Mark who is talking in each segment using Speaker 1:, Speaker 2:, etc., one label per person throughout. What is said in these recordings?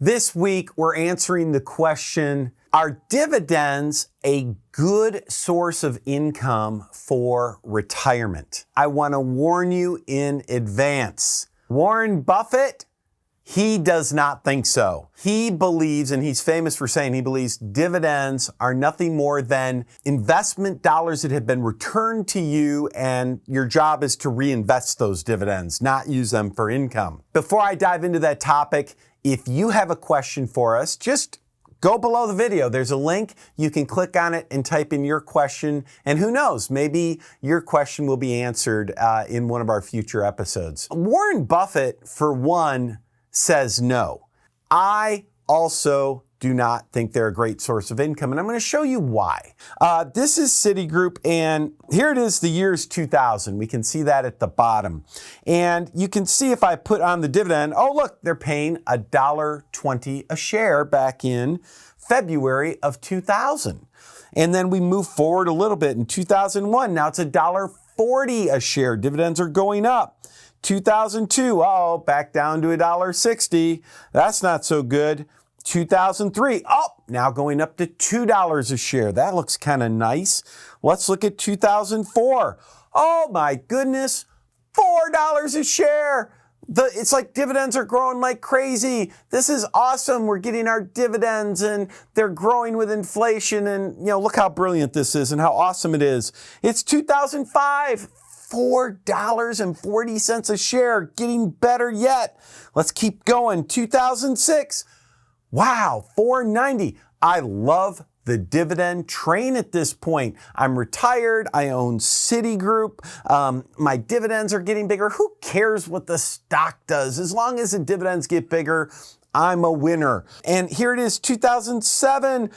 Speaker 1: This week, we're answering the question, are dividends a good source of income for retirement? I want to warn you in advance. Warren Buffett, he does not think so. He believes, and he's famous for saying he believes dividends are nothing more than investment dollars that have been returned to you, and your job is to reinvest those dividends, not use them for income. Before I dive into that topic, if you have a question for us, just go below the video. There's a link. You can click on it and type in your question. And who knows, maybe your question will be answered in one of our future episodes. Warren Buffett, for one, says no. I also do not think they're a great source of income, and I'm going to show you why. This is Citigroup, and here it is, the year's 2000. We can see that at the bottom. And you can see if I put on the dividend, oh look, they're paying $1.20 a share back in February of 2000. And then we move forward a little bit in 2001. Now it's $1.40 a share. Dividends are going up. 2002, back down to $1.60. That's not so good. 2003, now going up to $2 a share. That looks kind of nice. Let's look at 2004. Oh my goodness, $4 a share. It's like dividends are growing like crazy. This is awesome. We're getting our dividends and they're growing with inflation. And look how brilliant this is and how awesome it is. It's 2005. $4.40 a share, getting better yet. Let's keep going. 2006, wow, $4.90. I love the dividend train at this point. I'm retired. I own Citigroup. My dividends are getting bigger. Who cares what the stock does? As long as the dividends get bigger, I'm a winner. And here it is, 2007,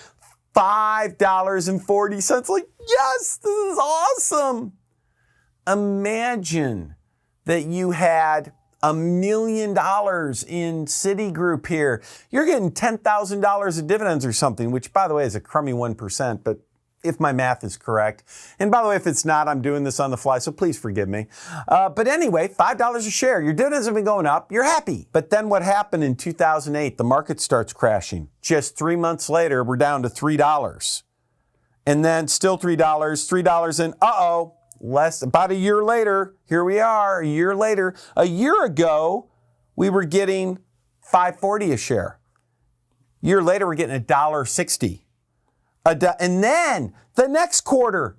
Speaker 1: $5.40. Like, yes, this is awesome. Imagine that you had $1 million in Citigroup here. You're getting $10,000 of dividends or something, which, by the way, is a crummy 1%, but if my math is correct. And by the way, if it's not, I'm doing this on the fly, so please forgive me. But anyway, $5 a share. Your dividends have been going up. You're happy. But then what happened in 2008? The market starts crashing. Just 3 months later, we're down to $3. And then still $3, and about a year later, here we are, a year later. A year ago, we were getting $5.40 a share. A year later, we're getting $1.60. And then the next quarter,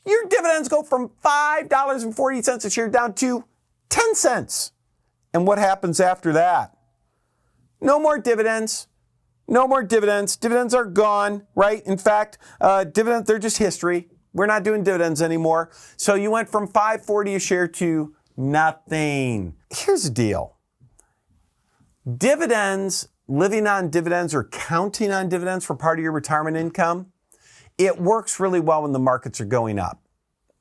Speaker 1: your dividends go from $5.40 a share down to 10 cents. And what happens after that? No more dividends. No more dividends. Dividends are gone, right? In fact, dividends, they're just history. We're not doing dividends anymore. So you went from $5.40 a share to nothing. Here's the deal. Dividends, living on dividends or counting on dividends for part of your retirement income, it works really well when the markets are going up.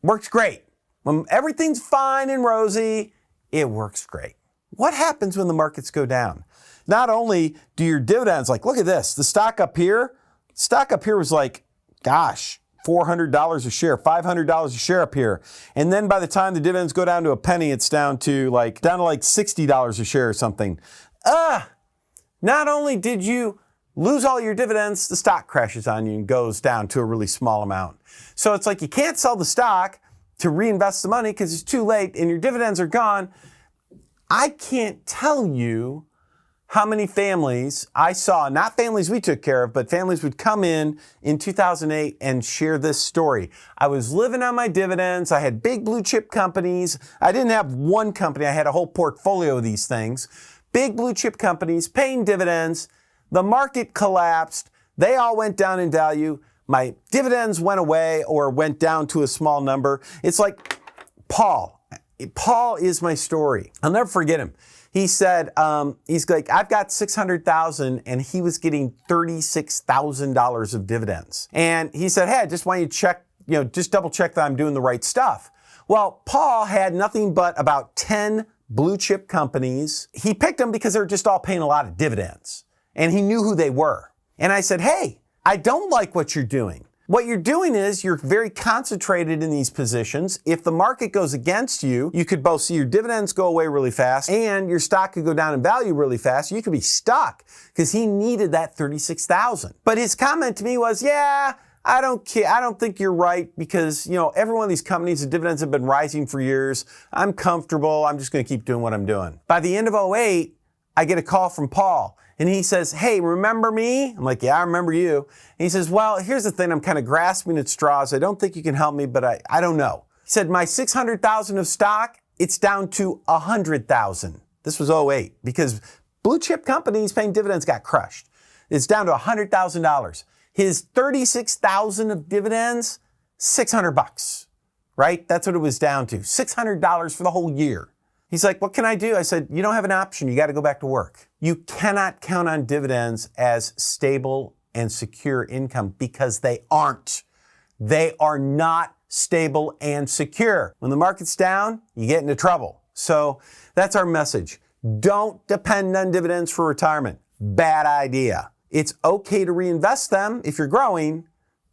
Speaker 1: Works great. When everything's fine and rosy, it works great. What happens when the markets go down? Not only do your dividends, like, look at this, the stock up here was like, gosh, $400 a share, $500 a share up here. And then by the time the dividends go down to a penny, it's down to like $60 a share or something. Not only did you lose all your dividends, the stock crashes on you and goes down to a really small amount. So it's like you can't sell the stock to reinvest the money because it's too late and your dividends are gone. I can't tell you how many families I saw, not families we took care of, but families would come in 2008 and share this story. I was living on my dividends. I had big blue chip companies. I didn't have one company. I had a whole portfolio of these things. Big blue chip companies paying dividends. The market collapsed. They all went down in value. My dividends went away or went down to a small number. It's like Paul. Paul is my story. I'll never forget him. He said, he's like, I've got $600,000 and he was getting $36,000 of dividends. And he said, hey, I just want you to check, just double check that I'm doing the right stuff. Well, Paul had nothing but about 10 blue chip companies. He picked them because they're just all paying a lot of dividends and he knew who they were. And I said, hey, I don't like what you're doing. What you're doing is you're very concentrated in these positions. If the market goes against you, you could both see your dividends go away really fast and your stock could go down in value really fast. You could be stuck because he needed that 36,000. But his comment to me was, yeah, I don't care. I don't think you're right because, every one of these companies, the dividends have been rising for years. I'm comfortable. I'm just going to keep doing what I'm doing. By the end of '08, I get a call from Paul. And he says, hey, remember me? I'm like, yeah, I remember you. And he says, well, here's the thing. I'm kind of grasping at straws. I don't think you can help me, but I don't know. He said, my 600,000 of stock, it's down to 100,000. This was '08 because blue chip companies paying dividends got crushed. It's down to $100,000. His 36,000 of dividends, $600, right? That's what it was down to. $600 for the whole year. He's like, what can I do? I said, you don't have an option. You got to go back to work. You cannot count on dividends as stable and secure income because they aren't. They are not stable and secure. When the market's down, you get into trouble. So that's our message. Don't depend on dividends for retirement. Bad idea. It's okay to reinvest them if you're growing,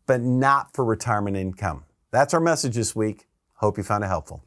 Speaker 1: but not for retirement income. That's our message this week. Hope you found it helpful.